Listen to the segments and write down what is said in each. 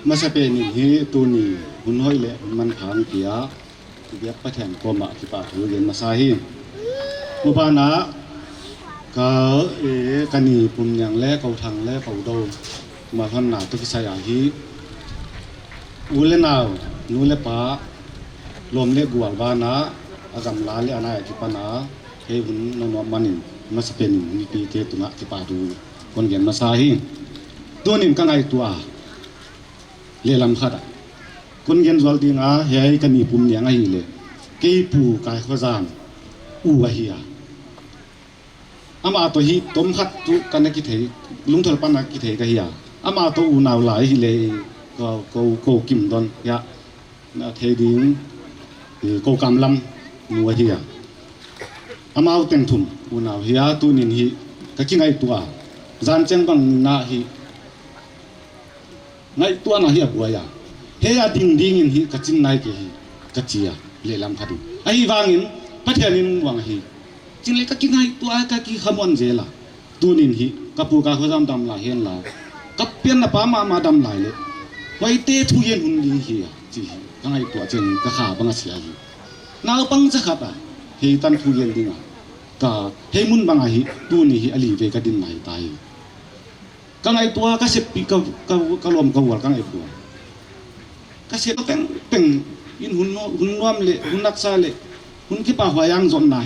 มาสเปนนี่ตัวนี้หุ่นห้อยเละมันขางเกียเบียบประแทนกอมะที่ปากถือเรียนมาซาฮีอุปานะก็กันนี่ปุ่มอย่างแรกเขาทางแรกเขาโดมาทันหนาตุกิสายาฮีอูเลนาวนูเลปาลมเลกัวบานะอากำลาเลอนายที่ปานะเฮหุ่นนนมันนิมาสเปนนี่ปีเตตุงะที่ปาดูคนเรียนมาซาฮีตัวนี้กันไงตัวเลลำขัดคนเรียนสวลติงาเฮยกันนี่ปุ่มอย่างไงเลยเกี่ยปูกายขวานอูวะเฮียอามาตัวฮีต้มขัดตุกันนักกิเทลุงทอลปันนักกิเทกะเฮียอามาตัวอูนาวหลายฮิเลยก็กิมดอนยะเทดิงก็กำลำนัวเฮียอามาเต็งทุ่มอูนาวเฮียตัวนินฮีก็กินไงตัวจานเจงบังนาฮีไงตัวนาเฮียบัวยาเฮียดิ่งอินฮีก็จินไงกี่ฮีก็จียเลลำขัดไอ้วางินพัทยานินวังฮีจินเลยก็กินไงตัวก็กินขมวนเจล่ะตัวนินฮีกับปูกาเขาจำดำลายเห็นล่ะกับเปียนน่ะป้ามาดำลายเลยไว้เตะทุเย็นหุ่นดีฮีจีก็ไงตัวเจนก็ขาบังเสียฮีน่าปังจะขัดอ่ะเฮตันทุเย็นดิ่งอ่ะก็เฮมุนบังฮีตัวนี้ฮีอลีเวก็ดินไหนตายก็ไงตัวก็เสพปีก็ลมก็วัวก็ไงตัวก็เสพเป็นอินหุ่นนวมเลยหุ่นนักซาเลยหุ่นที่ป่าหัวยังจนไหน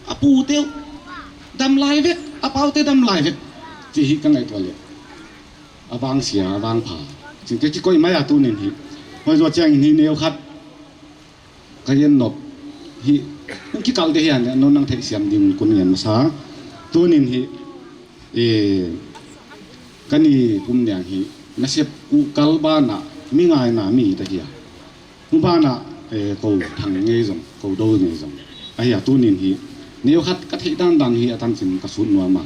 อาปูเตียวดำลายเวกอาเปาเตียวดำลายเวกจีฮิก็ไงตัวเลยอาบางเสียบางผ่าจึงจะจีก้อยไม่อาตัวนี้ฮิพอจะแจ้งฮิเนียวคัดก็ยันนบฮิหุ่นที่เก่าเดียนเนี่ยนนนังเทเสียมดิ่งคนเงินมาซาตัวนี้ฮิกันนี่ปุ่มแดงฮีนักเสียบกูกัลบานะมีไงนะมีตะเกียมุบานะกูทางเงยจงกูโดนเงยจงไอ้ยาตัวนี้ฮีเนี่ยขัดกระเทดันดังฮีตั้งจินกระสุนนัวมา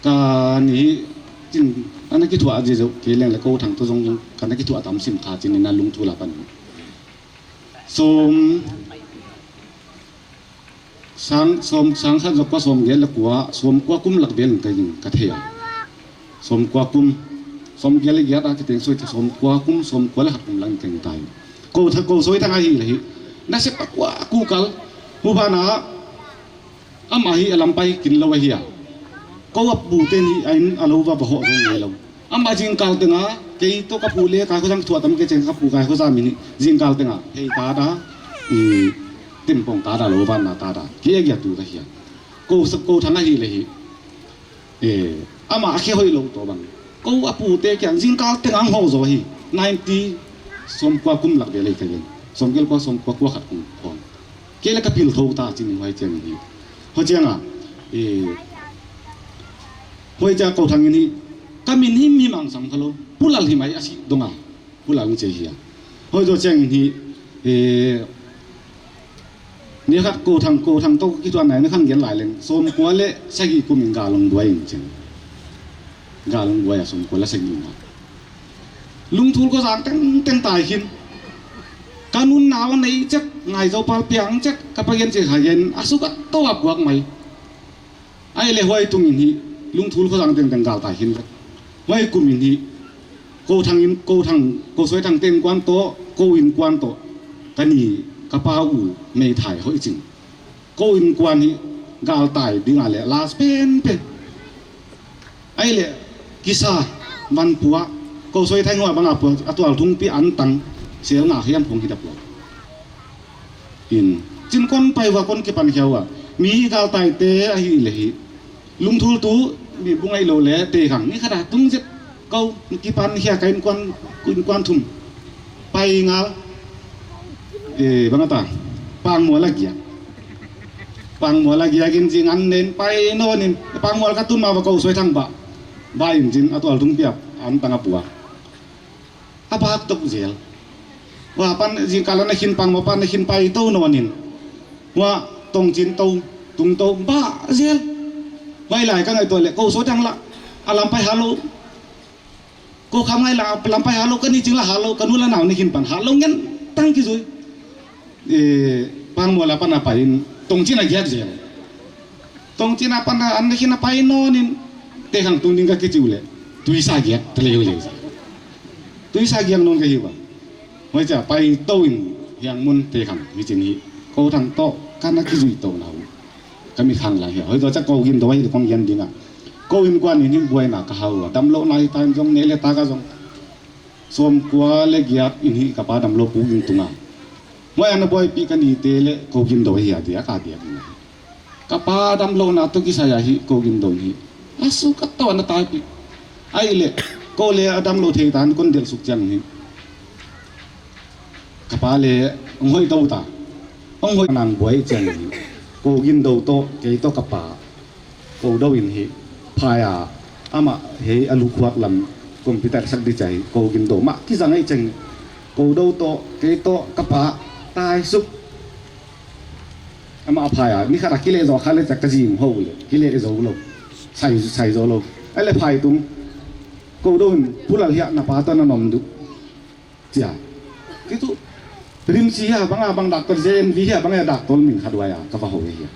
กันนี่จินอันนั้นคิดว่าอาจจะเกี่ยงแล้วกูทางตัวจงกันนั้นคิดว่าทำสินค้าจินนี่นั่นลุงทุลาปันสังขัดจบก็สมเกลกว่าสมกว่าคุ้มหลักเบลกันยิงกระเทียสมกว่าคุ้มสมเกลเกียรติที่สวยสมกว่าคุ้มสมกว่าหลักคุ้มหลังกันตายกูถ้ากูสวยทั้งอาฮีเลยน่าเสียปากว่ากูกัลหูบานะอามาฮีอลัมไปกินละวะเฮียกูว่าบูเตนี่ไอ้อารมณ์ว่าบ่หตรงนี้แล้วอามาจิงกัลตึงอ่ะเกี่ยตัวกับปูเลี้ยกายเขาทั้งถั่วตั้มเกี่ยกับปูกายเขาสามีนี่จิงกัลตึงอ่ะเฮ้ยตาดาติมปงตาดาโลวานาตาดาเกี่ยตัวกันเฮียกูทั้งอาฮีเลยอามาเขี้ยวให้ลงตัวบังกูว่าปูเตะกันจิงกัลตึงอ่ะหัวโซ่ฮี90สมกว่าคุ้มหลักเบลเลยกันสมเกลก็สมกว่าขัดคุ้มพอเกี่ยกับพิลโทตาจินไว้เจนฮีเพราะเจ้าอ่ะพอจะกูทั้งนี้ก็มีหิมมีมังสังขลุผู้หลังที่ไม่อาศัยดงอ่ะผู้หลังเจียพอจะเจ้านี้เนี่ยครับกูทางโต๊ะคิดว่าไหนนี่ข้างเย็นหลายเลยสมกว่าเละสักกี่กูมีกาลงด้วยจริงกาลงด้วยสมกว่าเละสักกี่ลุงทูลก็สั่งเต็งตายขึ้นการนุ่นหนาวในจักไงเจ้าปาเปียงจักกับไปเย็นเจียเย็นอาสุกัดโต๊ะบวกไหมไอ้เลยห้อยตรงนี้ลุงทูลก็สั่งเต็งกาตายขึ้นไว้กูมีนี้กูสวยทางเต็งกวนโต๊ะกูอินกวนโต๊ะกันนี่กระเป๋าไม่ถ่ายเขาจริงกูอินกวนนี้กาตายดึงอะไรลาสเป็นไอ้เลยกิซ่ามันปัวกูสวยทางหัวบางปัวตัวทุ่งปีอันตังเสียงหนาเฮียนพงกิดับอินจินคนไปว่าคนเก็บปันเขียวอ่ะมีกาตายเตะไอ้เลยลุงทูลตู้มีบุ้งไอ้โลเล่เตะขังนี่ขนาดตุ้งจะเขากี่ปันเฮียกันกวนทุ่มไปงาบางตาปังมัวลagiกินจริงอันเน้นไปโน่นนี่ปังมัวกระตุ้นมาว่าเขาสวยทั้งบ่ายจริงๆตัวทุ่งเปียบอันตังปัวapa hak tu zel wa pan jing kala na hin pang ma pan na hin pai to no nin wa tong jin to tung to ba zel vai lại ka ngai to le ko so dang la alam pai halo ko khamai la alam pai halo ka ni jing la halo ka nu la naw ni hin pan halo ngen tang ki zui pang mo la pan na pai tong jin na yak zel tong jin na pan na an hin na pai no nin te hang tung ding ka ki jiu le ตุยสาเกียทะเลเลยตุยสาเกียนนก็หิวว่าจะไปโต้นยังมุนเตะขังวิจินี้เขาทางโต๊ะการนักกิจโต๊ะเราก็มีขังหลังเหี้ยเฮ้ยตัวจะโกกินตัวไอ้ของยันดิ้งอ่ะโกกินกว่านี้บวยหนักเขาอ่ะดำโลนายตายจงเนเลตากะจงสวมกว่าเล็กยัดอินฮีกับปาดำโลปูกินตุงอ่ะว่าอันนั้นบวยปีกันอีเตเลโกกินตัวเหี้ยเดียกาเดียกินกับปาดำโลนาตุกิสายาฮีโกกินตัวนี้อาสุกัตตัวนั้นตายปีไอ้เล่โกเล่ดำโลเทตานคนเดียวสุกจังนี้กับปาเล่องหอยตัวตาองหอยนางบวยจังนี้โกกินตัวโตเกยโตกับปาโกดวินฮีพายอามาเฮอลูกวักลำคอมพิวเตอร์สักดีใจโกกินตัวมาที่จังไอ้จังโกดโตเกยโตกับปาตายสุกอามาพายนี่ขนาดกิเลสขาเลจากกระจิมหัวเลยกิเลสโจโลใส่โจโลไอ้เล่พายตุ้มกูโดนผู้หลักเหี้ยนับปาตันนอมดุจ้าgitu rimsi ya bang dokter jen vi ya bang ya dokter min khadwa ya ka ba ho ya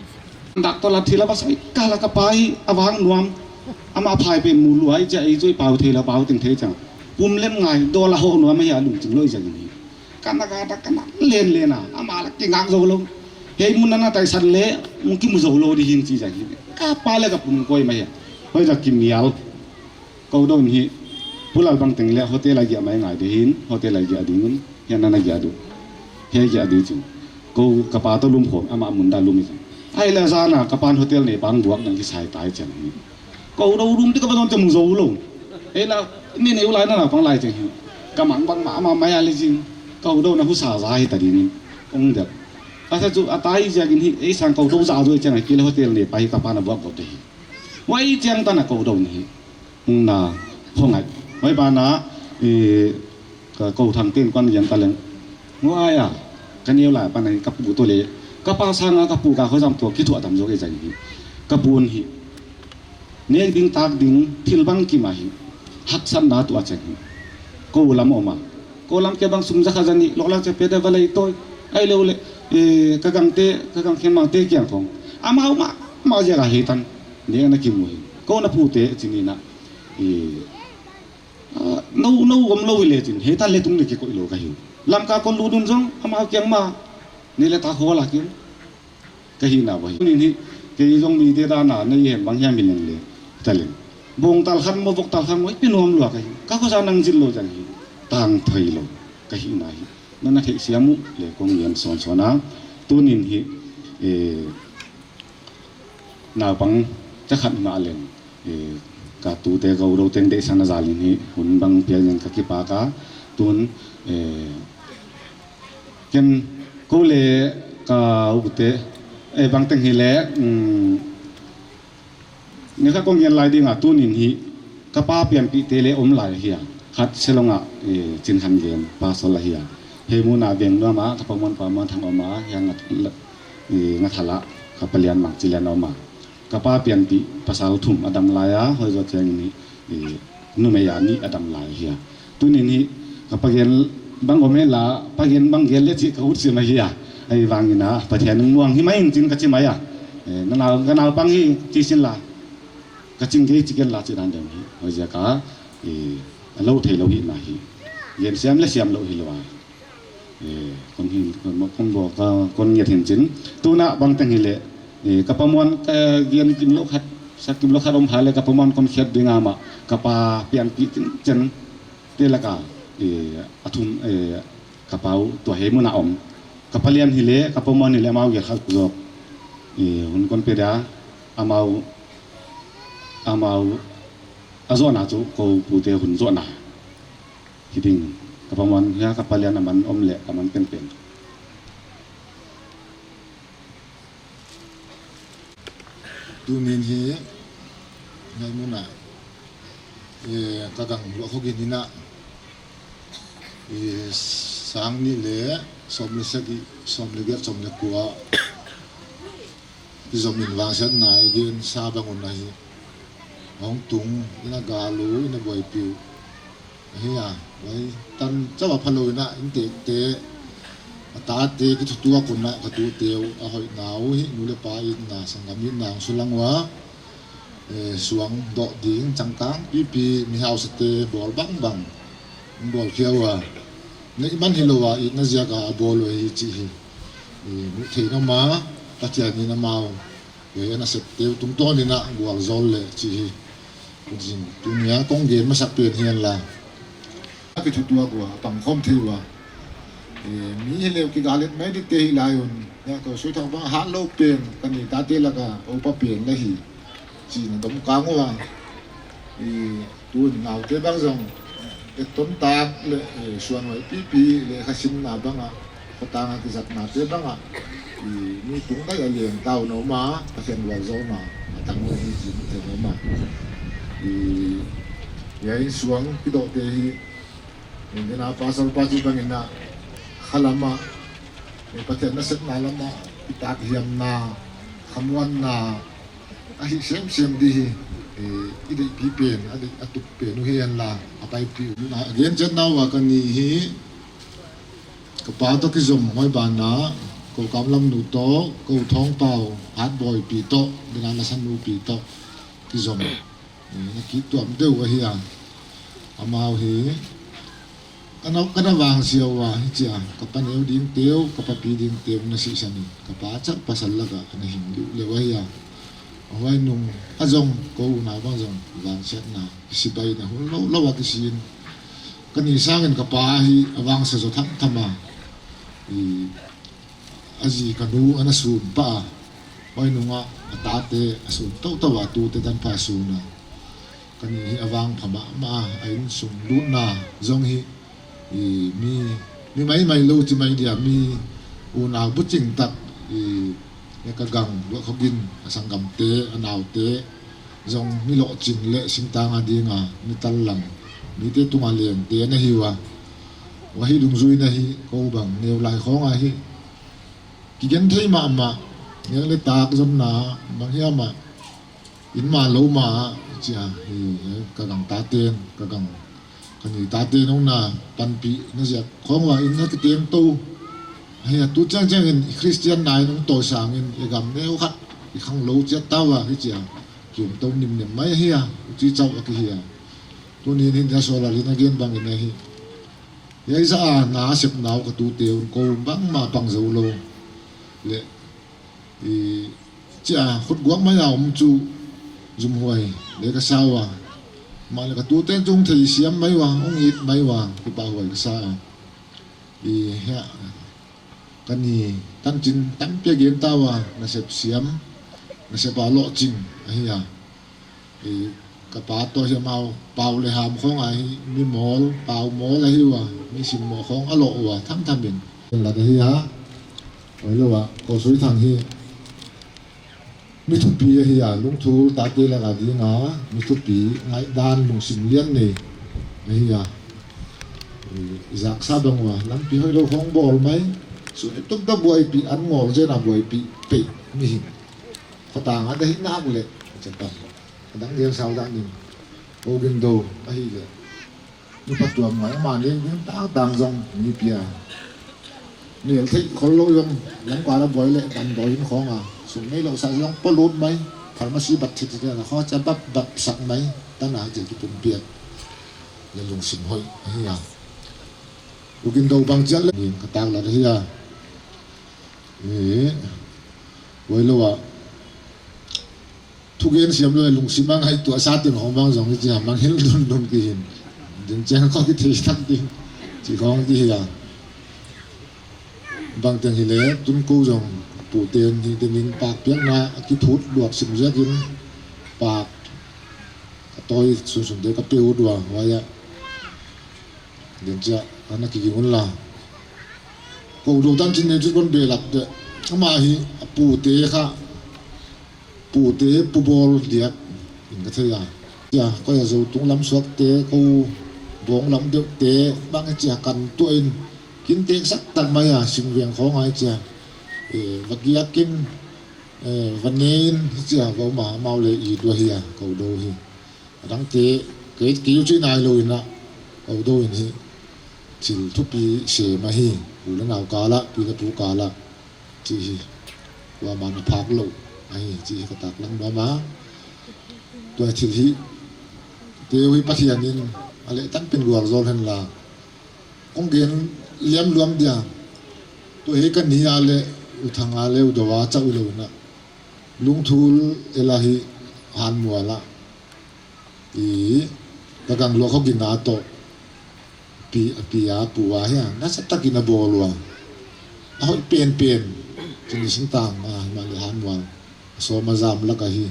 dokter la thila ba sai kala ka pai awang nuam ama phai pe mu luai ja ai joi pau thela pau ting the chang pum lem ngai do la ho nuam ya lung chung loi jang ni kana ka ta kana len lena ama la ki ngak zo lo he mun na tai san le mun ki mu zo lo di hin chi jang ni ka pa le ka pum koi ma ya hoi ja kim mial ko don hi pulal bang teng le hotel la ya mai ngai de hin hotel la ya dingun ya na ya duเฮียจะดีจริงกูกระป๋าตัวลุมผมอามามุนดาลุมอีกไอ้เลซ่าน่ะกระป๋าโฮเทลเนี่ยบางบวกนั่งที่ชายตายจังนี้กูเราลุมที่กระป๋าต้องจมูกโซ่ลงเอ้แล้วนี่ในอุไรนั่นน่ะฟังไรจริงกระมังบางหมามาไม่อะไรจริงกูโดนนะผู้สาวใจแต่ดีนี่องเด็กอาจจะจุดตายจะกินที่ไอ้สังกูโดนสาวด้วยจังไอ้กินโฮเทลเนี่ยไปกระป๋าน่ะบวกกูดีไว้จังตอนน่ะกูโดนนี่น่ะพงไงไว้ปานะกูทำเต้นก้อนยันตะเลงว่าอ่ะกันเดียวแหละปานในกับปูตัวเล็กกับปลาซางกับปูกาเขาทำตัวคิดถั่วทำโยกใจหิกับปูนหิเนี่ยดิ้งตากดิ้งทิลบังกิมาหิหักสันนาตัวใจหิกูลำออกมากูลำแกบังสุมจักรจันนี่หลอกลักจะเป็นอะไรตัวไอ้เร็วเลยกะกังเตะกะกังเขียนมังเตะเกี่ยงของอามาเจอกับเหตุนั้นเนี่ยนักกิมวยกูน่ะพูดเตะจริงๆนะนู่กำลังเลยจริงเหตุนั้นเลยตุ้งเลยเกี่ยวกับโลกหิลำกาคนรู้ดุมซงอามาเกี่ยงมานี่แหละตาหัวหลักอยู่ก็หินาไว้นี่ก็ยังต้องมีเดดานาในเห็นบางอย่างมีเรื่องเลยแต่เรื่องบงตัลขันมาบกตัลขันไว้เป็นนวมหลวกก็เขาจะนั่งจิตโลจังหิต่างไทยโลก็หินาหินั่นน่ะเหตุเสียมุเลยคงเรียนสอนนะตัวนี้หินาบังจะขัดมาเล่นกับตัวเตะเขาเราเต็งเดชนาจาลินหิหุ่นบังเพียงยังกับกิปากาตัวนั้นกันกูเลยกับอุตบางแต่งหิเล่เนี่ยก็คงยันลายดิ่งอ่ะตัวนี้หิกับป้าเปลี่ยนปีเตเลอมลายเฮียขัดเชลงอ่ะจินหันเกมป้าสลายเฮียเฮมูนาเบียงนัวมากับประมาณทางออกมายังงัดทละกับเปลี่ยนหมักจิเลนออกมากับป้าเปลี่ยนปีภาษาทุ่มอดัมลายอ่ะเฮ้ยจะเจอนี่นุ่มยานี่อดัมลายเฮียตัวนี้กับปะเกนบางคนไม่ละปะเกนบางเกนเลี้ยที่เขาอุดสิมาเฮียไอ้วางนี่นะประเทศนึงวางที่ไม่จริงก็ใช่ไหมอ่ะนั่นเอาบางที่ที่สินละก็จริงที่จริงละที่นั่นเดิมฮีว่าจะก้าเราเทเราหินมาฮีเย็นเสียมและเสียมเราหิลวาคนหินคนบอกก็คนเหยียดเห็นจริงตัวน่ะบางแต่งหิเละกับประมวลเย็นกินโลคัดสักกินโลคัดอมหายเลยกับประมวลคนเขียดดึงอามากับปลาเปลี่ยนปีจนเตละกาอาทุมกระเป๋าตัวเฮมุนาอมกับเลียนหิเลกับประมวลหิเลมาเอาเกี่ยวกับจบหุ่นคนเปียเอาอาโซนาจูกูปูเตหุ่นโซนาทีดิ่งกับประมวลเฮียกับเลียนมันอมเละกับมันเป็นดูมินเฮในมุนากระดังหลวงเขากินนี่นะสังนี่เลยสมฤทธิ์สมฤทธิ์สมฤทธิ์กัวสมฤทธิ์วางเส้นไหนยืนซาบังคนไหนห้องตุงน่ากาลูน่าบอยปิวเฮียไว้ตันเจ้าว่าพะโลนะอินเตตาเตกิตัวคนนะกตัวเตียวอาหอยหนาวหินูเลปาอินนาสังกามินนางสุลังวะ xuống độ tiếng chẳng cáng pipi mi hao sate bol bang bol khiawa nei man hilowa i na zia ka bol hi chi hi mu thei na ma pathian ni na mau na sep teu tum to ni na bual zol le chi hi jin tunia kong gen ma sak pen hian la ki thu tua kwa pang khom thiwa mi hele ki galet mai di te hi lion ya ko soi thang bang ha lo pen kan ni ta te la ka o pa pen la hi chi na dom ka ngwa tu ngau te bang zong cái tốn tạc lệ xuân với pi lệ khai sinh nào băng ạ có tang cái giặc nào thế băng ạ thì như chúng ta ở liền tàu nấu má ta khen vào dâu mà tăng lên như gì thế nấu mà thì vậy xuống cái độ thì mình na pasal pasti bangin na halama cái pathen na set na lama itak hiam na khamuan na ahi sem đi ide pipen ade atup pe nu hian la apai pi na again jet now wa kan ni hi ka pa to ki zom hoi ban na ko kam lam nu to ko thong pau hat boy pi to dina na san nu pi to ki zom na ki tuam deu wa hi amau hi kana wang siaw wa hi cha ka pa neu ding teu ka pa pi ding teu na si sani ka pa chak pasal la ka na hindu le wa hi vậy nung azong ko na bang zong van set na si bai na lo wa ki sin kan ni sang ka pa hi awang sa zo thama azi kanu ana su pa vậy nung a ta te asu to wa tu te dan pa su na kan ni awang phama ma ain sum lu na zong hi mi mai lo ti mai dia mi u na bu ching tak cái cái gang vợ không tin sang gam té nào té dòng mi lộ trình lệ sinh tang adi nga mi tal lang mi té tung alien té na hiwa wa hi dung zui na hi ko bang neu lai khong a hi ki gen thei ma yang le tak zom na bang hiam ma in ma lo ma cha hi ka gang ta ten ka gang kan ni ta ten nong na pan pi na ja khong wa in na ke tem tu hay tu chang in Christian này nó tội sang in gam nêu khát khang lâu chết tao à cái gì kiểu tao niệm mấy hi chỉ cháu cái hi tu ni hin ra so là lina gen bang in này vậy sao na sep nào cái tu tiêu cô bang mà bằng dầu lô lệ thì chả khốt guốc mấy nào ông chú dùng hoài để cái sao mà là cái tu tên trung thì xiêm mấy ông ít mấy cái bảo hoài cái sao thì kan ni tan chin tan pe gen tawa na sep siam na se pa lo chin ahia ka pa to hi mau pau le ham khong ai mi mol pau mol hi wa mi sim mo khong alo wa tham bin la de hi oi lo wa ko sui thang hi mi thu pi hi lung thu ta te la ga di na mi thu pi ngai dan lung sim lian ni hi zak sa dong wa lam pi hoi lo khong bol mai so tuk da boy pi an ngol je na boy pi pe mi fatang ada hin na bule chapa dang dia sao dang ni o gen do a hi le ni patuam mai ma ni ta dang jong ni pia ni el thei khol lo yong yang kwa la boy le dan boy in khong so nei lo sa yong po lut mai pharmacy bat thi thi la kho cha bap sak mai ta na je ki pum pia le lung sim hoi hi o gen do bang chal le ka tang la hi với lo thu gen siam lo lung simang hai tua sa tin hong bang jong ji mang hil dun ki hin den chen ko ki thi tak tin chỉ khong ki ya bang ten hi le tun ko jong pu ten hi ten ning pak piang na ki thut luat sim ja kin pak toy sun de ka peu dua wa ya den cha ana ki gi la ko do tan chin ne chu kon be lak de ma hi pu te kha pu te pu bol dia in ka thaya ya ko ya zo tung lam suak te ko bong lam de te bang cha kan tu in kin te sak tan ma ya sim viang kho ngai cha vakia kin vanin cha go ma mau le i do hi ko do hi dang te ke ki chu nai lo in na ko do in hi chil thu pi se ma hi u la naw ka la pi la pu ka la chi wa man phak lo ai chi ka tak lang ba ma ตัวที่ที่เดี๋ยวให้พัทยานินอะไรตั้งเป็นกัวโซลเห็นละคงเกินเลี้ยมรวมเดียตัวเฮกันนี้อะไรอุทางอะไรอุดว่าเจ้าอุลนะลุงทูลเอลาฮิหันมัวละตะกังโลเขากินนาโตปีอาปัวเฮียน่าจะตะกินนาบอลัวเอาเปลี่ยนจนสิ่งต่างมาเลยหันมัวโซมาจามละก็ฮี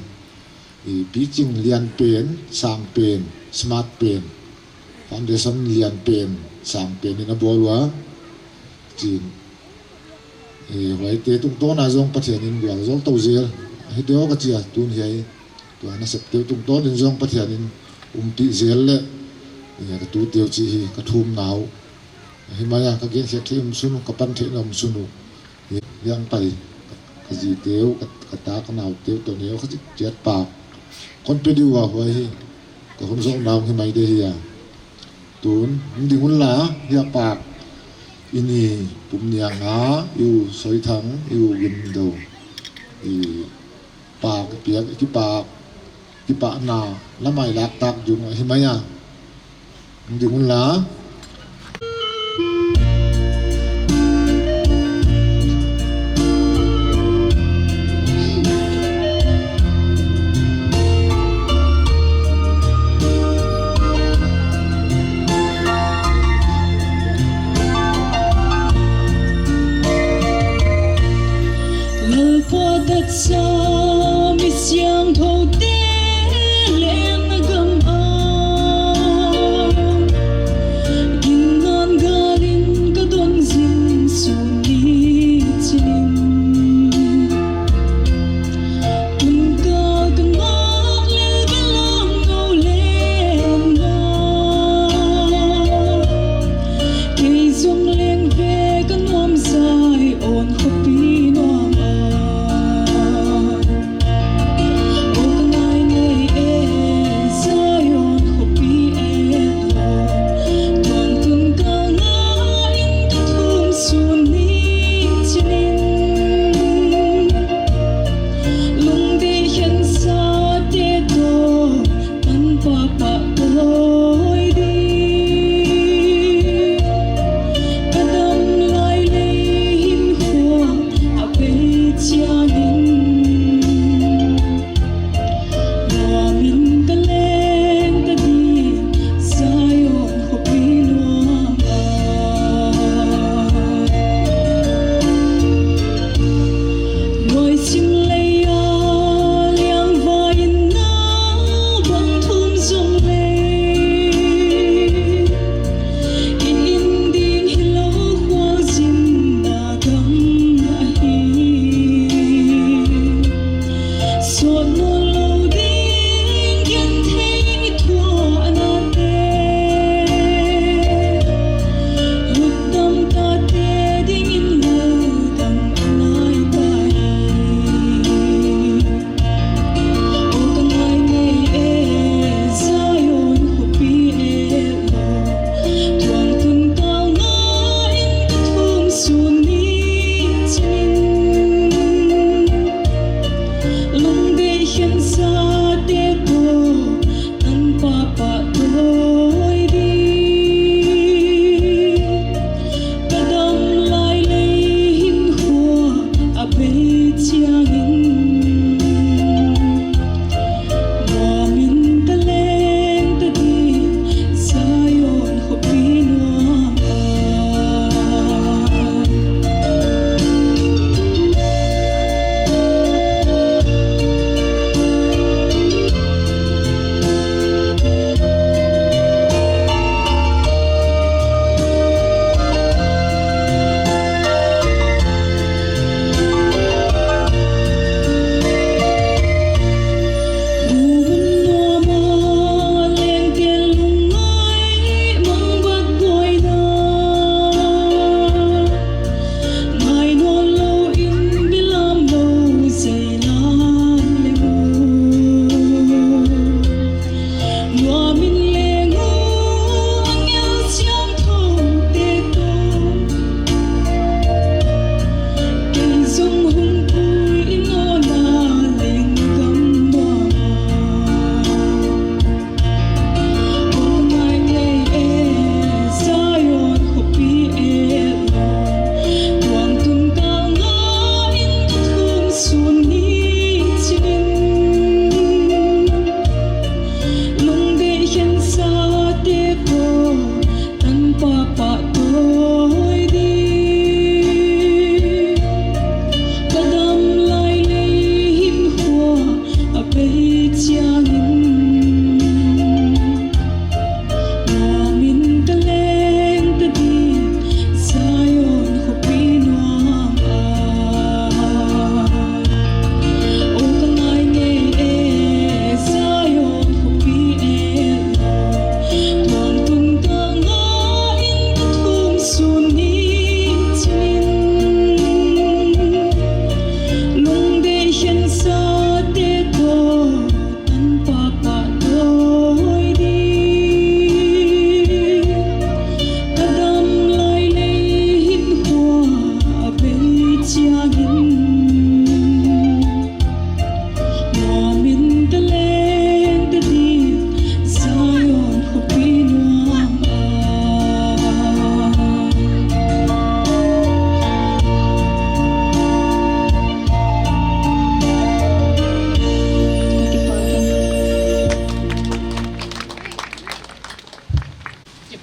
ปีจริงเรียนเปลี่ยนสร้างเปลี่ยนสมาร์ทเปลี่ยนฟาวเดชั่นเรียนเปลี่ยนสร้างเปลี่ยนในนาบอลัวจีนไว้เตะตุ้งโตน่าจงพัฒนินกว่าจงโตเสียให้เดี๋ยวก็จะตุนใหญ่ตัวนั้นเสพเตะตุ้งโตนินจงพัฒนินปีเสียเลยก็ตัวเดียวจีก็ทุ่มหนาวให้มาอย่างก็เกี่ยวกับที่มันสนุกกับปันเทนมันสนุกยังไปก็จีเดียวก็ตาก็หนาวเดียวตัวนี้เขาจะเจ็ดปากคนไปดูว่าไว้ก็คนส่งดาวให้ไม่ได้เฮียตุนมันดีหุ่นหลาเฮียปากอินี่ปุ่มเนียงหาอยู่สอยถังอยู่วินโดปากเปียกที่ปากหนาแล้วไม่รักตักอยู่ไงเห็นไหมอ่ะมันดีหุ่นหลา xa mi xiang thâu tê lên gầm ao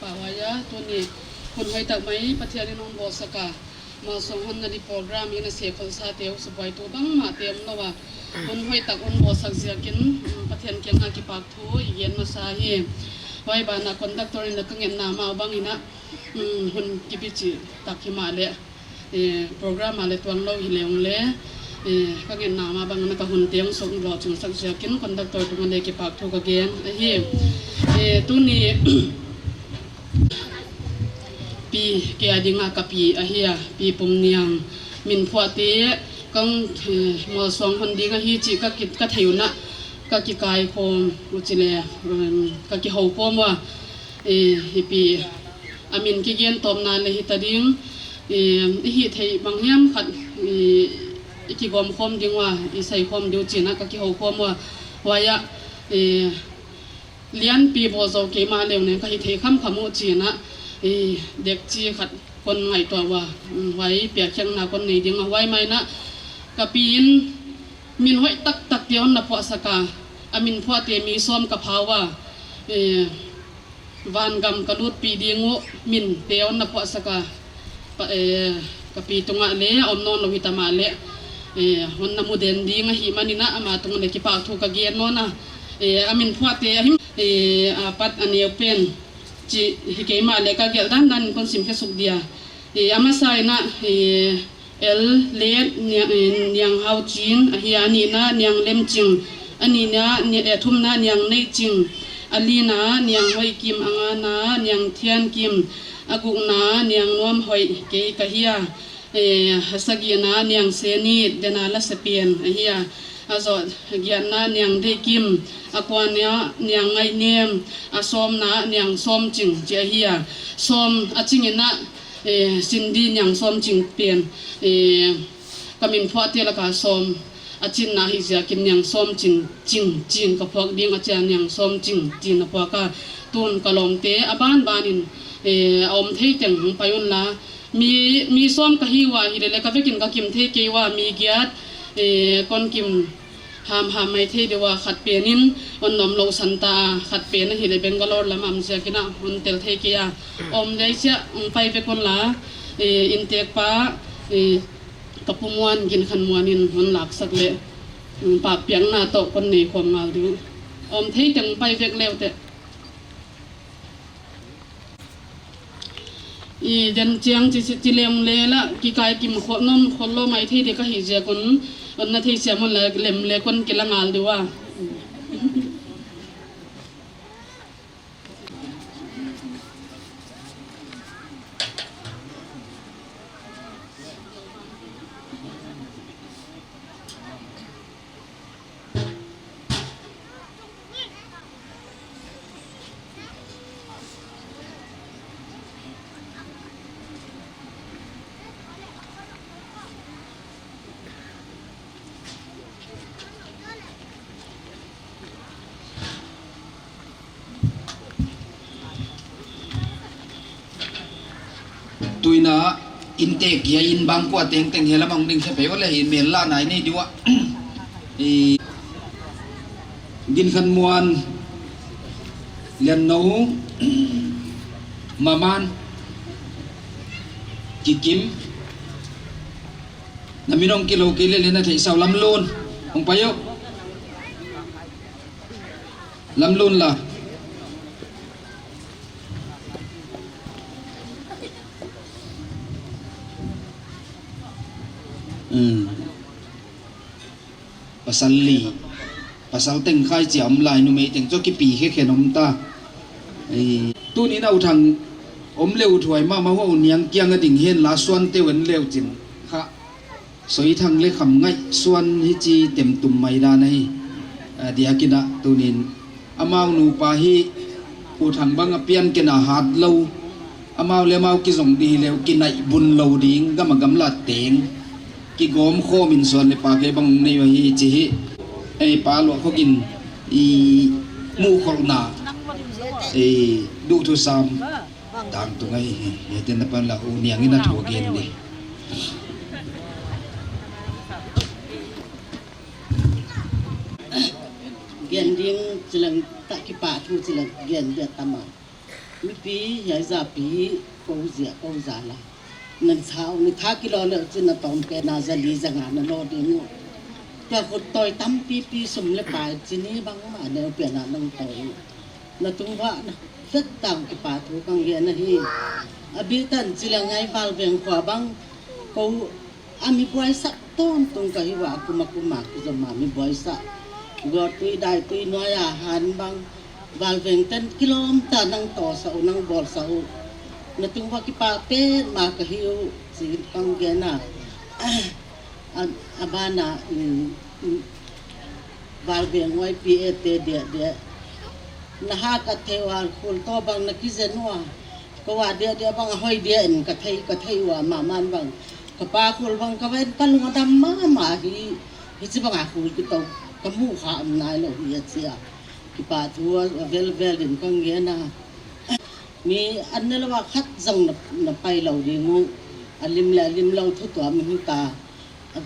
ป่าวายะตัวนี้คนให้ตักไหมประเทศนี้น้องบอสกามาส่งฮันนาดีโปรแกรมอินเสียคนซาเตียวสบายตัวตั้งมาเตียมแล้วว่าคนให้ตักคนบอสักเสียกินประเทศเกียงอากิปากทูอีเย็นมาซาเฮไว้บานาคอนดักตัวนี้นักเงินนามาบางอินะคนกิบิจิตักหิมาเลยโปรแกรมมาเลยตัวเราหิเลงเลยก็เงินนามาบางนักหุ่นเตียงส่งรอจึงสักเสียกินคอนดักตัวตัวนี้กิปากทูก็เกนเฮตัวนี้ปีเกียดิงากปีอาเฮียปีปุ่มเนียงมินพัวเตะกังมัวสองคนดีก็ฮีจิก็กิดก็เทียวนะก็กิกายโคมอุจิเลก็กิหาวโคมว่าฮิปีอามินกิเกียนตอมนานเลยฮิตาดิงฮิเทบางเฮียมขัดกิกอมโคมดิงว่าอิใส่โคมเดียวจีนะก็กิหาวโคมว่าวายะเลี้ยนปีโบโซเกมาเร็วเนี่ยก็ฮิเทคำขมุจีนะเด็กจีขัดคนไงตัวว่าไว้เปียกเชียงนาคนนี้ดิ้งเอาไว้ไหมนะกะปีนมินไว้ตักเดียวนะพอสกาอามินพอเตมีซ้อมกับภาวะวานกำกระลุดปีดีงูมินเดียวนะพอสกากะปีตรงอ่ะเละอมนอนเราหิตามาเละวันน้ำมูเดนดีงหิมันนี่นะมาตรงเลยกิปากถูกกะเกียนโน่นนะอามินพอเตหิมปัดอันนี้เป็นจีฮิเกมาเลกาเกลดันคนสิมแค่สุกเดียอามาไซนะเอลเลดเนียงเฮาจีนฮิอานีนะเนียงเลมจิงอันนี้นะทุ่มนะเนียงในจิงอันลีนะเนียงหอยกิมอังานะเนียงเทียนกิมอากุกนะเนียงนวมหอยเกยกะเฮียฮัสกีนะเนียงเซนีเดนาลาสเปียนเฮียอาจจะกียนนะเนียงเดกิมอากวานเนียเนียงไงเนียมอาซอมนะเนียงซอมจิงเจียเฮียซอมอาจิงนะสินดีเนียงซอมจิงเปลี่ยนกามินพอเตลกาซอมอาจินนะฮิเสียกินเนียงซอมจิงกับพวกดิ้งอาจารย์เนียงซอมจิงนะพวกก็ตุนกะลมเตอบ้านบานินอมเทจังไปอุนละมีซอมกะฮิวาฮิเดเลกะเวกินกะกิมเทเกวามีเกียรก้อนกิมหามไม่เที่ยวว่าขัดเปลี่ยนินวันนอมโลสันตาขัดเปลี่ยนหิเลเบงกอลอร์ละมัมเสียกินะวันเตลเทกียอมได้เสียไปไปคนละอินเตกป้ากับปุ่มวันกินขันมวนินวันหลักสักเละปากเปียงหน้าโตคนนี้ความงาดูอมเที่จังไปเวกเร็วแต่เดินเจียงจิเลมเลละกิกายกิมขนมคนโลไม่ที่เด็กก็หิเจียคนอันนั้นที่เสียมันเลยเล็มเลยคนกินละงานดูว่าตุยนะอินเตกยาอินบางกว่าเต็งเฮละมังดิ่งเสพว่าเลยเมลล่าไหนนี่ดีวะดินขันมวนเลียนนูมามันกิกิมน้ำมีน้องกิโลกิเลเลนะที่สาวลำลูนองไปยกลำลูนล่ะpasal li pasal teng khai chiam lai nu me teng cho ki pi khe khe nom ta tu ni na uthang om leu thuai ma ho niang kyang a ding hen la suan te wen leu chin kha soi thang le kham ngai suan hi chi tem tum mai da nai dia kina tu nin amau nu pa hi uthang bang a pian kena hat lo amau le mau ki zong di leu kinai bun lo ding gam gam la teng ki gom kho min son le pa ke bang nei wa hi chi ei pa lo kho kin i mu khol na du thu sam tang tu ngai he ten na pan la u niang ina tho gen ni gen ding chilang tak ki pa thu chilang gen dia tama mi pi ya za pi ko za la nan thao ni tha kilo le chin na tom ke na za li za nga na lo ding ta ko toy tam pi sum le pa chin ni bang ma ne pe na nang toy na tung wa na fet tang ki pa thu kang ye na hi abi tan chila ngai wal beng kwa bang ko ami boy sa ton tung ka hi wa kuma ku ma mi boy sa go tui dai tui no ya han bang wal beng ten kilometer nang to sa unang bol sa u na tung wa ki pa pe ma ka hi u si kang ge na abana wal beng wai pi e te de nahaka thewal khul to bang na kizenwa ko wa dia bang hoi dia en ka thei wa ma man bang ka pa khul bang ka wen ka lu dam ma hi chi bang a khul ki to ka mu kha am nai lo hi chia ki pa thua vel in kang ge na mi an ne la wa khat zang na pai lo di ngu alim lo thu to mi hu ta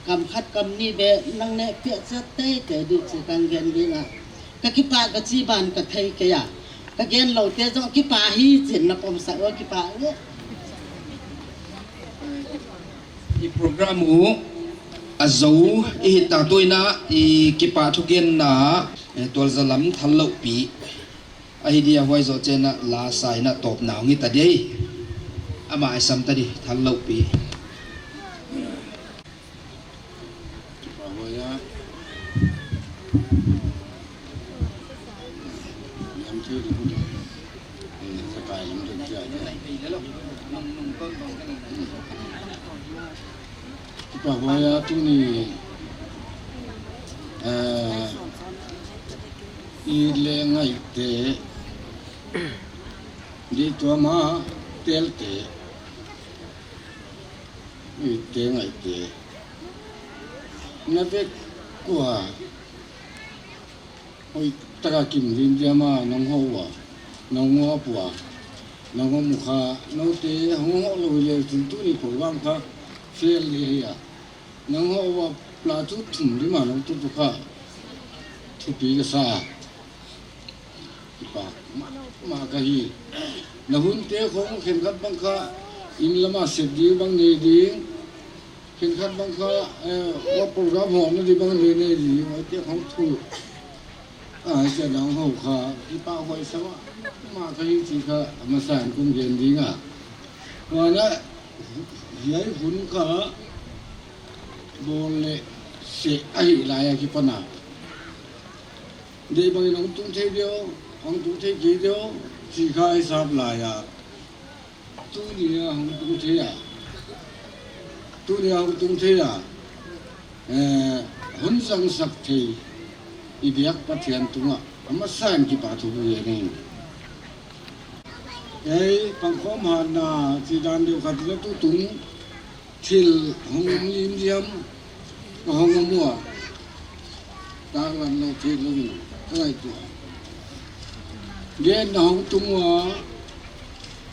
kam khat kam ni be nang ne pia cha te di chi kang gen di na ka ki pa ka chi ban ka thei ke ya ka gen lo te zo ki pa hi chin na pom sa o ki pa le i program u azo i ta toina i ki pa thu gen na tol zalam thal lo pi ai dia hoi zo chena la sai na top naw ngi ta dei ama ai sam ta di thal lo pi pa waya tu ni i le ngai te di tua ma tel te i te ngai te na ve kwa oi taka kim rin dia ma nong ho wa nong ho pua nong ho mu kha no te ho lo le tu ni ko wang kha fel li ya nong ho wa pla tu thum ri ma nong tu kha thu pi ga sa pa ma ka hi na hun te khong khen khat bang kha in lama se di bang ne di khen khat bang kha wa program ho na di bang ne di wa te khong thuจะน้องเขาขาที่ป้าคอยสวะมาเขายิ่งสิขามาสานกุ้งเย็นดีง่ะวันนั้นยัยหุ่นขาโบเลเสไอลายกี่ปนาเดี๋ยวบางน้องตุ้งเที่ยวห้องตุ้งเที่ยวกี่เดียวสิขาไอสาบลายตู้นี้ห้องตุ้งเที่ยวตู้นี้ห้องตุ้งเที่ยวหุ่นสังสักทีอีเบียกปัจจัยตัวมาสร้างกี่ป่าทุกอย่างนี้ปังคอมหานาที่ด้านเดียวกันแล้วตู้ตุงทิลห้องลิมเยี่ยมห้องมัวตาลันเราทิลเราอยู่อะไรตัวเย็นห้องตุง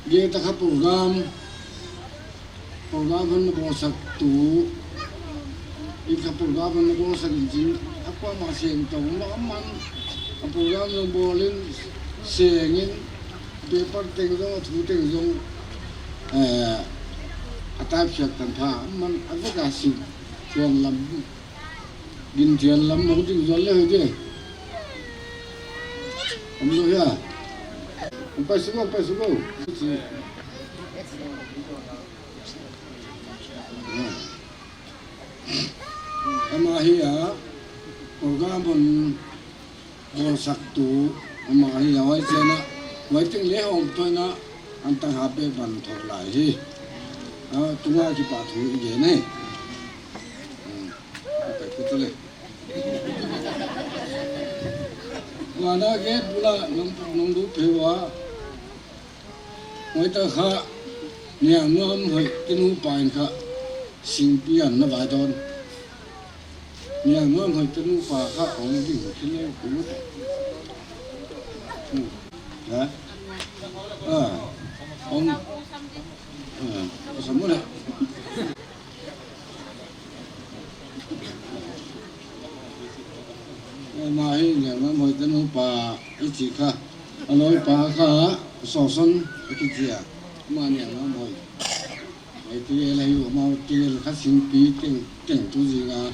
เย็นตะขับโปรแกรมมันบริษัทตู้อีกขับโปรแกรมมันบริษัทจริงapa masih tong laman apa yang boleh sengin paper tengzong tu tengzong atap siap tanpa man ada kasih tuan lam gintian lam mau tinggal le je amlo ya sampai subuh amahia program pun bosak tu amahi awai cina waiting le om tu na antang HP ban thor lai hi tunga ki pa thu je ne apa itu le wana ge bula nong du phewa wai ta kha nyang ngam hoi tinu pain kha sing pian na ba don nhà ngân hồi chân phà các ông đi một cái này cũng đấy ông sắm này mà hay nhà ngân hồi chân phà ít chỉ cả nói phà cả son akitia mania no moi ai ti ele yu ma ti el khasin pi teng tu jinga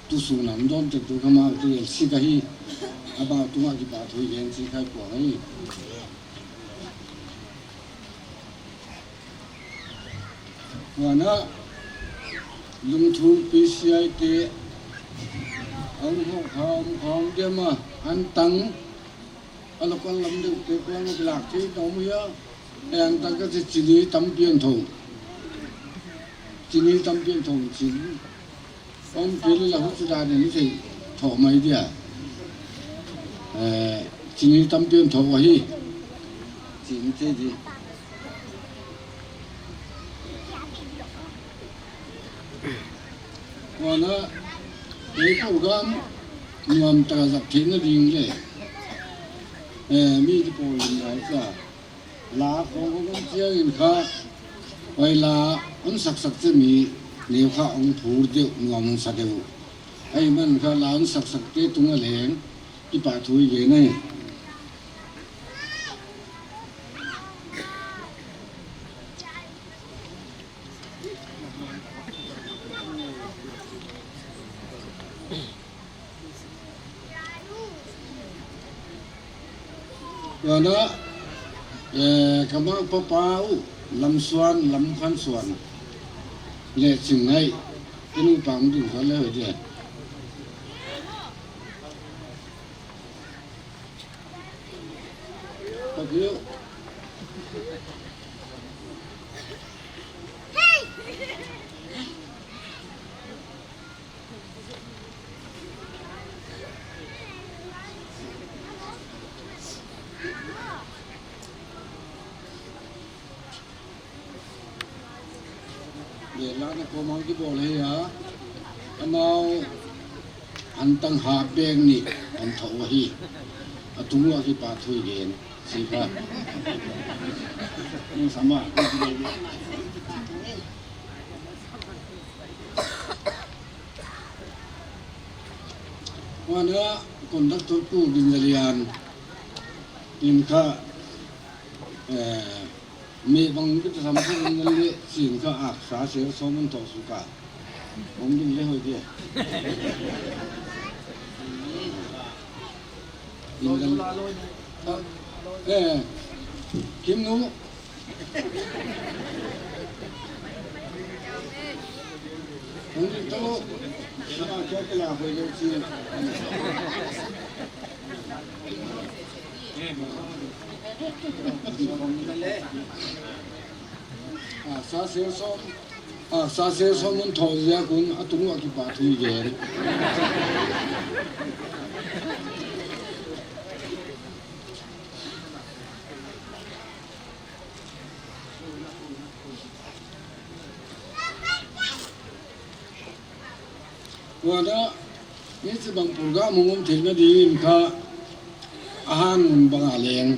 tu su nam don te tu kama ti el si ka hi aba tu ma ki ba thu yen si khai po ai wa na lung thu pi si ai te ông hong dia ma an tang alo kon lam de te ko no lak ti no mu ya ang ta ka chi ni tam pian thong chi ni tam pian thong chi ông pi la hu chu da ni sei tho mai dia chi ni tam pian tho wa hi chi ni te ji wa na ei ko gam nuam ta za thin na ding le mi ti po yin ai sa la ko ko chia in kha wai la on sak sak che mi ne kha ong thur de ngom sa de ai man kha la on sak sak te tung a leng ki pa thui ge nei rồi đó cảm ơn papa làm xoan làm khăn xoan lệ chừng này cái nu bằng đừng có lệ gì bác hiếu để lá nó có mong cái bộ này hả mau anh tăng hạ bên nị anh thấu hi à tung lo cái bà thôi gen xí cả nhưng sao mà cái gì đấy qua nữa còn đất tôi cũ đình liền in kha me bang cái tham gia ngân lệ xin kha ác xá xéo số mình thọ su cả ông đừng lễ hội kia in gần kiếm nú ông đi đâu sao cho cái là hồi đầu tiên sa se so mun tho ya kun atung wa ki pa thui ge wa da ni chi bang program mong thil na din kha ahan bang aleng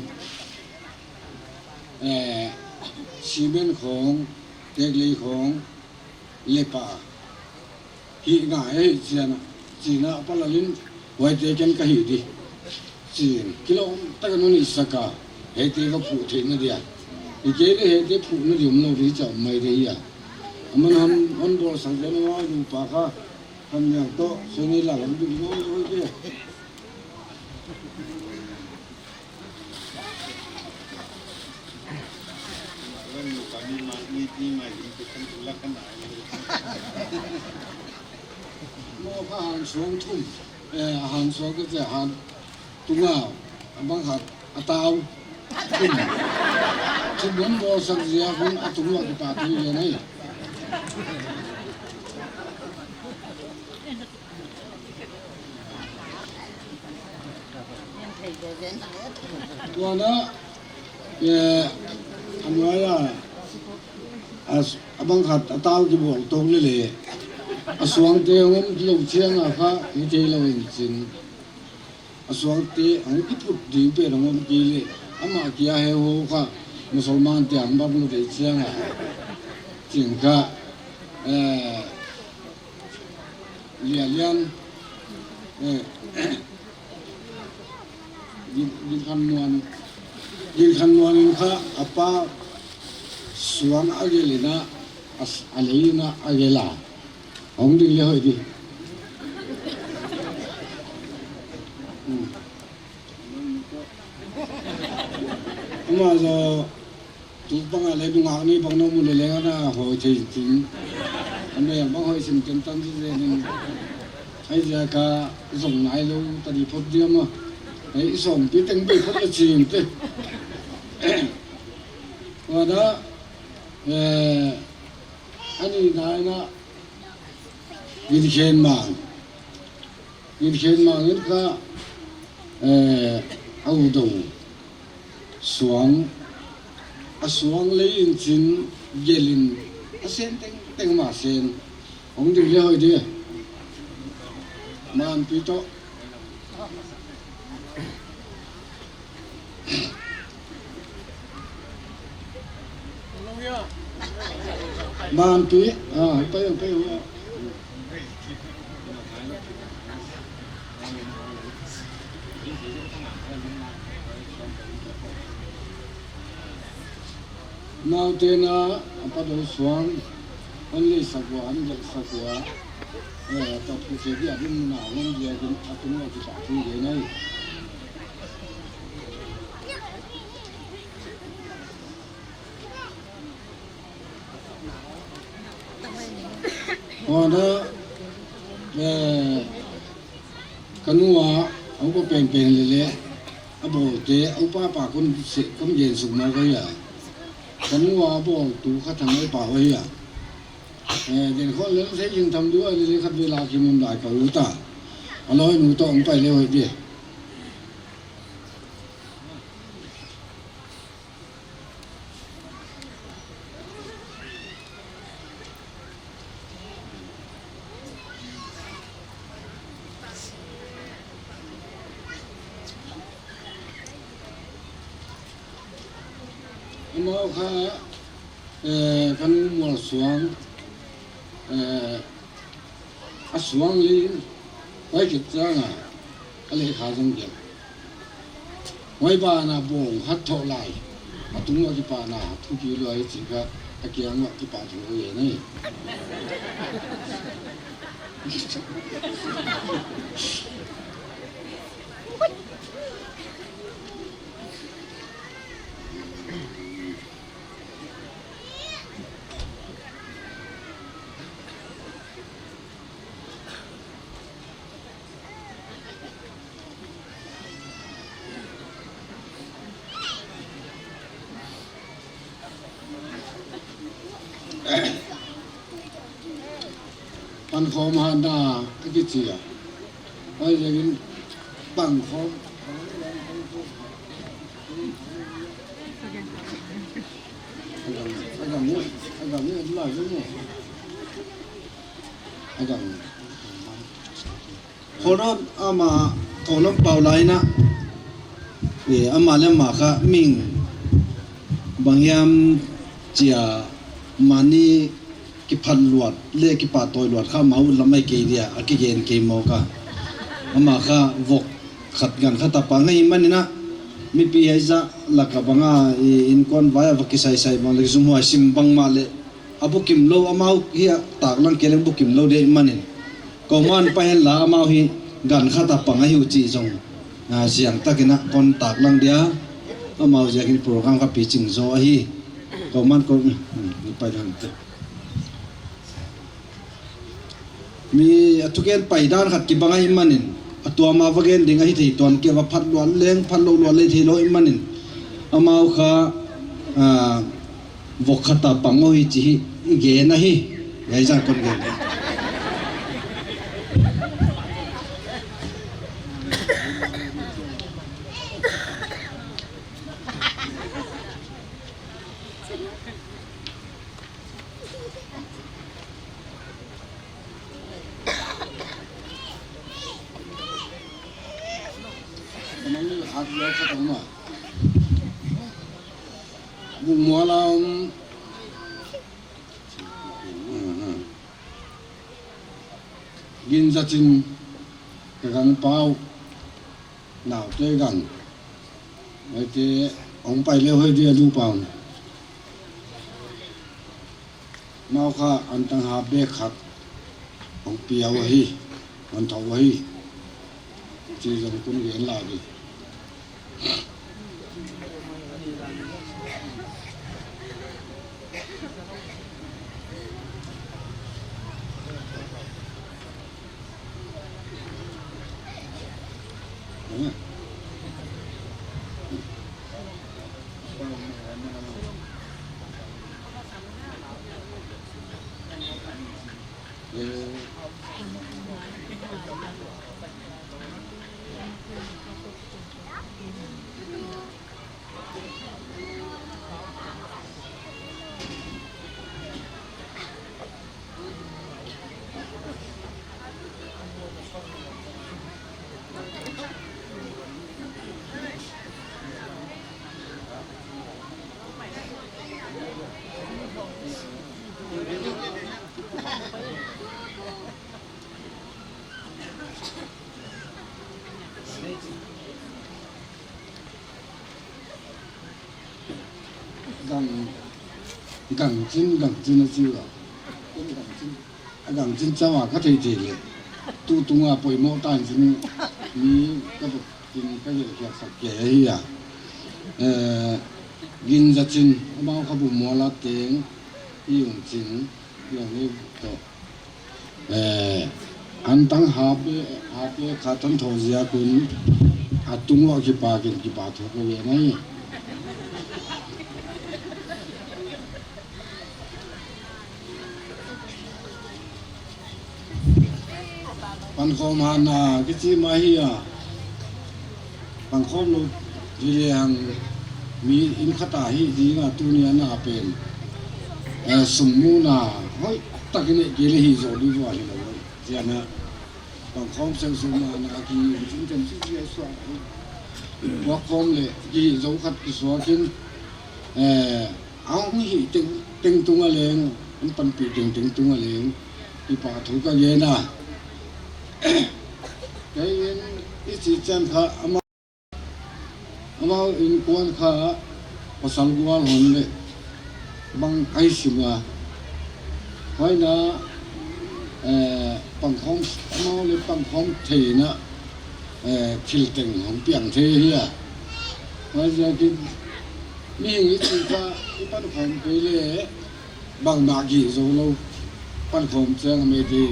ซีเมนต์ของเด็กเลยของเลปาหีง่ายเสียนะจีน่ะปลาลินไว้เจอกันก็หีดีจีนกิโลตะกันนี่สักกะเฮติก็ผูเทนนะเดียอีเจเลยเฮติผูนะอยู่มันรู้จักไม่ได้ยะมันทำอันบอสังเกตว่าอยู่ปากะทำอย่างโตส่วนนี้หลังมันดูน้อยเลยเดียmua cái hàng xuống thùng hàng xuống cái gì hàng tung nào bằng hạt tao thùng chứ muốn mua sang gì cũng tung vào cái bà thì như này qua đó anh nói là bằng hạt tao cái bộ tông lên lệ xuống te ngom lâu chiang à pha cái te lâu in chin xuống te ang ki put di pe ngom ki le ama kia he ho kha musulman te ang ba bu te chiang à chin ka lian din kan muan ยินคันวันนี้ข้าอป้าสวนอาเกลินะอะไรนะอาเกล่าของดีเลยดิมาจะทุกปังอะไรดูงานนี้ปังน้องมุลเลยนะหอยจริงอันนี้บางหอยสิ่งจำตั้งที่เรื่องให้จะกะส่งนายลูตดีพอดีมั้งให้ส่งพี่ตั้งไปพอดีจริงเต้ว่านะอันนี้นายนะยินเขียนมายินเขียนมาเงินก็เอาดูสวงสวงเลยอินจินเยลินเส้นเต็งมาเส้นผมดูเลยดีมันปีโตมันปีไปนาเตนะปัดสวงอันนี้สักวันเด็กสักวันตัดผู้เสียดีอันนี้น่าวันเดียวกันอันนี้ที่ปากที่เดียวนี่ว่านะกันว่าเอาไปเป็นเลยอาบอกเจ้เอาป้าปากคนเสียก็เย็นสุกมาก็อย่ากันว่าบอกตูข้าทางไอ้ป่าไว้อ่ะเดี๋ยวเขาเลี้ยงใช้ยิงทำด้วยเลยครับเวลากินมันได้ก็รู้ตาเอาเลยหนูต้องไปเร็วไอ้เดียมาค่ะกันมัวสวงสวงลีไว้กิจจังอะไรขาจังเดียวไว้บ้านาบงฮัทเท่าไรตุ้งว่าที่ป่านาทุกทีเลยสิครับอาเกียงว่าที่ป่าถึงเองนี่ปันคอมหันดาที่กิจเสียไอ้ยังปังคอมไอ้ดำเนี่ยหลายเรื่องไอ้ดำคนนั้นอามาคนนั้นเป่าไหลนะอามาเล่มมาค่ะมิงบางยามเจียมานี่กิพันหลวดเล่กิปาตัวหลวดข้ามาอุ่นละไม่เกลียอากิเกนเกมโมกะอามาค่ะวกขัดกันขัดตาปังไงมันนี่นะมีปีให้จะหลักกับบังอาอินคอนไว้วักกิใส่บางเล็กซุ่มหัวซิมบังมาเลยอาบุกิมโลอามาเฮียตากลังเกลังบุกิมโลเดมันนี่ก็มันไปเห็นละอามาฮีกันขัดตาปังให้หิวจีจงเสียงตะกินะคนตากลังเดียอามาจะกินโปรแกรมกับปีจิงโซฮีก็มันก็ไปทางมีทุกอย่างไปด้านขัดกิบังไอ้มันนินตัวมาวักเองดิ่งไอ้ที่ตอนเกี่ยวกับพัดล้วนเลี้ยงพัดล้วนเลยที่โลไอ้มันนินอามาค่ะวกขัดตาปังโอ้ยจีเกนะฮีไอ้จังคนเกนบุญมัวเรากินจะจินกันเปล่าหนาวเจอกันไอ้เจ้อ ông phải leo hơi dia du bao mau kha anh tăng hà bê khát ông piao hi anh thầu hi chỉ dùng con ghé lại đi gẳng chân nó chưa gẳng chân cháu à các thầy chỉ tu tung à bồi mẫu tan chân ní các bậc chân các việc việc sạc kẻ ấy à gin ra chân bao các bụng mua lá tiếng dùng chân dùng cái tổ anh tăng hạp khát tan thầu gì à kun tung vào cái bà thuộc cái việc này pan khom hana cái chi mai hi à pan khom lo di liang mi in khata hi di nga tu ni na pen summu na hoi takine gele hi zo di wa hi lo ya na pan khom sang sum na ki chung chen chi ya swa wa khom le ki zo khat ki swa kin ong hi ting tung a leng an pan pi ting tung a leng ki pa thu ka ye na cái chỉ chân khá ama in quan khá pasal gua hon le bang ai sima hỏi na bằng không ama le bằng không thì na thil tình hong piang thế hi à hỏi ra cái mi chỉ khá cái pan không cái le bằng ma gi zo lo pan không chang me thì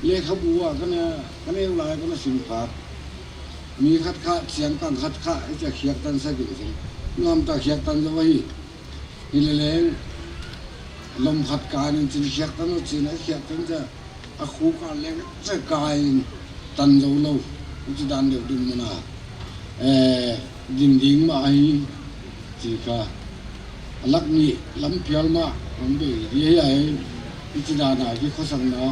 เลขบัวก็เนี่ยก็เนี่ยลายก็เนี่ยสินค้ามีคัดค้าเสียงตั้งคัดค้าจะเขียนตั้งสักกี่สิงามตาเขียนตั้งจะไว้นี่เลยลมพัดการนี่จะเขียนตั้งนู่นสินะเขียนตั้งจะอาคูการเลี้ยงจะกายตันเราจะดันเดือดดินมันอ่ะดิ่งมาไอ้จีกาลักนี่ลำเพียลมาผมไปเรียไอ้จะดันอะไรที่เขาสั่งนะ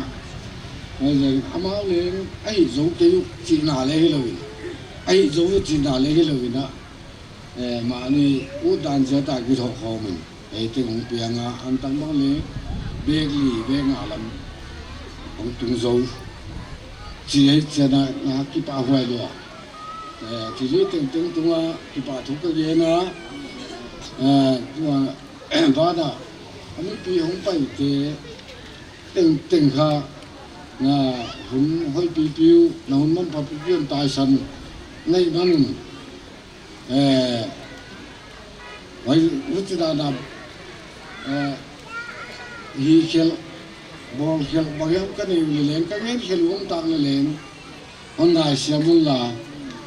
rồi ama lên ai giấu cái chỉ nào lấy cái lời ai giấu chỉ nào lấy cái lời đó mà này u đàn sẽ tại cái thọ kho mình cái không tiền à anh tăng bao lấy bê ngã lắm ông tung giấu chỉ ấy sẽ là cái bà hoài rồi chỉ lấy tiếng tung à cái bà thúc cái gì nữa và đó anh ấy bị không phải cái tiếng kha hun hơi piu na hun man piu tai san ngay nan vậy lúc đó hi khel bol khel bagam cái này lên cái nghe khel uống tang lên hôm nay xem là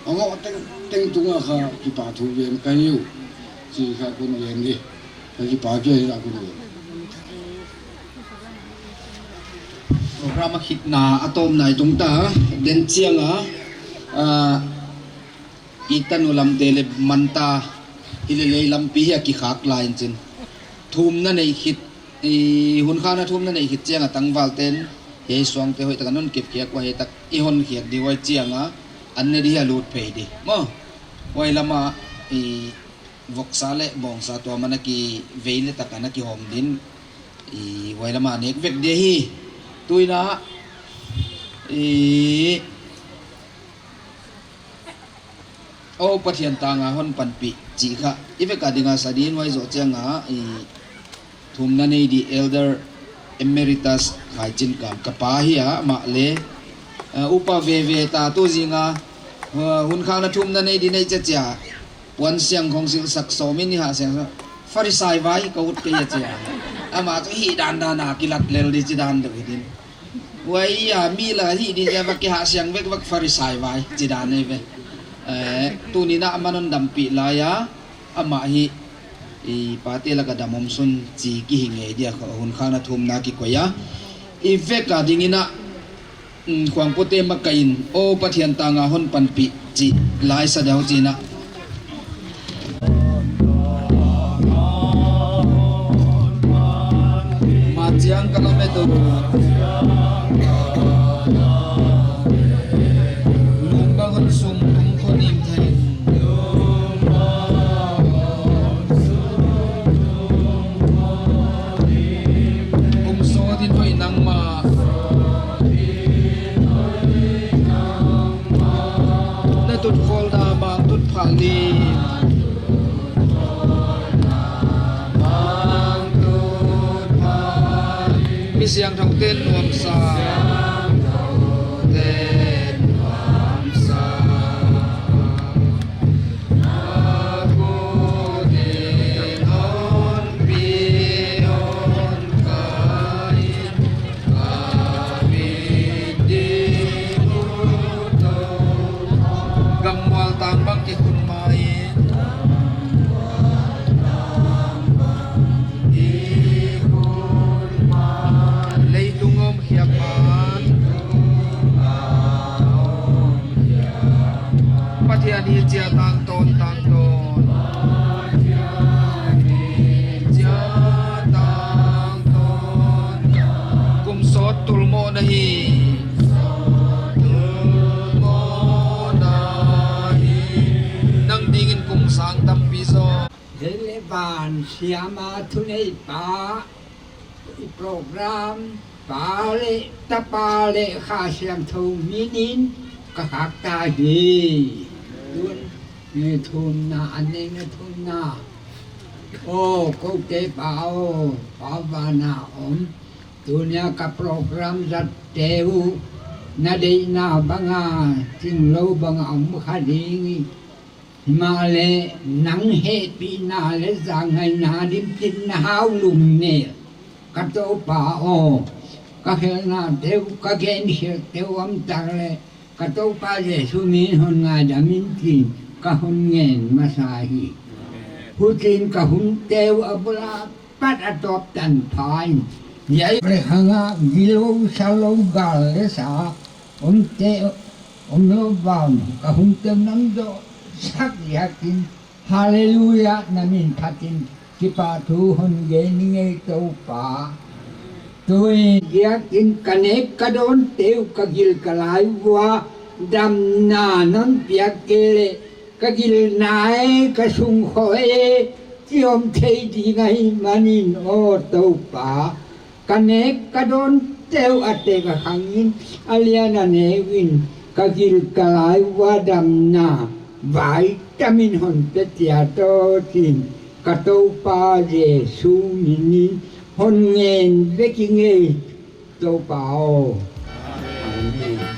ông họ tên tung à kha cái bà thu viên cái yêu chỉ kha con viên đi cái bà kia là con viên program hit na atom nai tung ta den chiang itan ulam tele manta ilele lam pi ha ki khak lain chin thum na nei hit hun kha na thum na nei hit chiang atang wal ten he swang te hoi ta non kep khia kwa he tak i hon khiak di wai chiang an ne di ha lut phei di mo wai lama vok sa le bong sa to mana ki veile takana ki hom din wai lama nek vek de hi tôi đã ô phát hiện tàng hôn pan pi จีค่ะอีเวกาดิงาสาดีนไว้จดเจียงทุมนันเอดีเอลเดอร์เอเมริตัสขายจินกับกะปาฮิอามาเลอุปเวเวตาตุจิงาหุ่นข้างนัทุมนันเอดีในเจ้าวันเสียงของสิลสักโซมินิหาเสียงฟาริสายไว้ก็อุดเกียเจ้าอามาก็ฮีดานดานากิลัดเลลดิจิดานตัวดินไว้มีละฮีดิจะวักหาเสียงเวกวักฟาริสายไว้จิดานนี่เวตัวนี้นะมันดัมปีลายาอามาฮีปาเตลกระดามอมซุนจีกิหิงเอเดียขหุ่นข้างนัทุมนากิกวยาอีเวกาดิ่งนะความพุทธมักกินโอปะเทียนตางาหนปันปีจีลายสะเดาจีนะมาเจียงกันไม่ตัวลุงบางคนสุ่มลุงคนนิ่มแทงกุมโซดินไว้นังมาในตุดโคลดาบางตุดผาลีมีเสียงทองเต้นรวมสาเต้นรวมสาผู้ดีนอนปีนอนกายกาบิดีมุตโตกังวลตามบังกิคุณไม้นี่เจ้าต่างตนต่างตนเจ้าต่างตนกุมสดตุลโมนะฮีตุลโมนะฮีนั่งดิ่งกุมสังตัมปิโซเดลบานเสียมาทุนไอป่าโปรแกรมป่าเลตะป่าเลข้าเสียงทูมินินกะหักตาดีในทุนนาอันนี้ในทุนนาโอ้กุเตปาโอปาวานาอมตัวเนี้ยกับโปรแกรมจัดเตวนาดีนาบังอาจิงโลบังอาอมคดีมาเลนังเฮปีนาเลสังไงนาดิมจินนาฮาวลุมเนกัตโตปาโอก็เฮนาเตวก็เกณฑ์เตวอัมตังเลกัตโตปาเจสุมินหนงาดามินจินกะหุนเงินมาสาฮีผู้จินกะหุนเตวอับลาปัดอตอบตันพายใหญ่ประหังกิโลชาโลกาเลสาเตวโนบาวกะหุนเตวนังโดสักอยากกินฮาเลลูยานามินพัตินกิปาทูหนเกนิเงโตปาตัวอยากกินกันเอกกระโดนเตวกะกิลกะลายว่าดำนานันเปียกเกเลกะกิลนายกะสุงโคเอที่อมเทดีไงมานินโอโตปากันเอกกระโดนเตวอเตกะขังยินอาเลียนาเนวินกะกิลกะลายว่าดำนาวิตามินหนเตติอาโตจินกะโตปาเจสุมินิหนเงินเวกิเงโตปาโออาเมน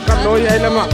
Kan lôi ai lắm ạ.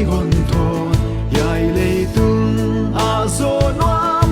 hồn thôn yai lệ tung a zo noa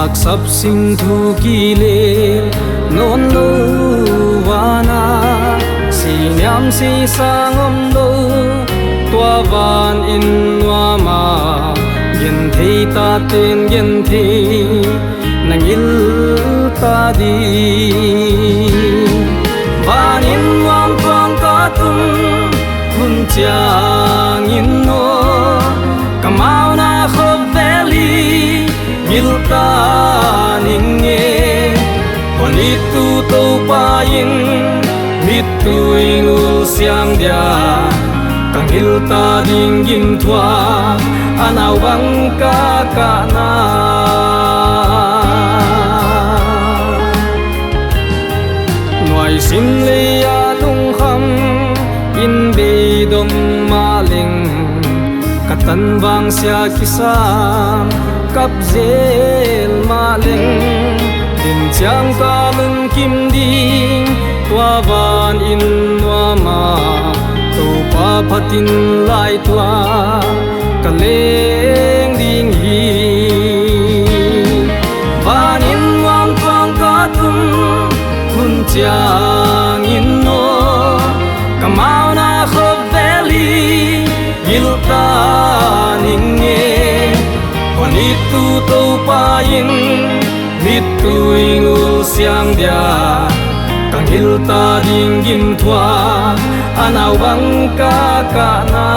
sak sap sim thu ki le non lo wana si nyam si sangom lo tua van in wa ma gen thei ta ten gen thei nang il ta di van in wam pang ka tum hun chang in no kamau na khop valley milta ninge ponitu to pain mitu ingul siang dia kang hilta ding gim thua anau bang ka na noi sim le ya lung kham in be dom ma ling katan wang sia kisam kap zel ma ling din chang ka lung kim ding tua van in wa ma tu pa phatin lai tua ka leng ding hi van in wang pang ka tum hun chang in no kamau na khop valley milta ninge ponitu to pain mitu ingul siang dia kang hilta ding gim thua anau bang ka na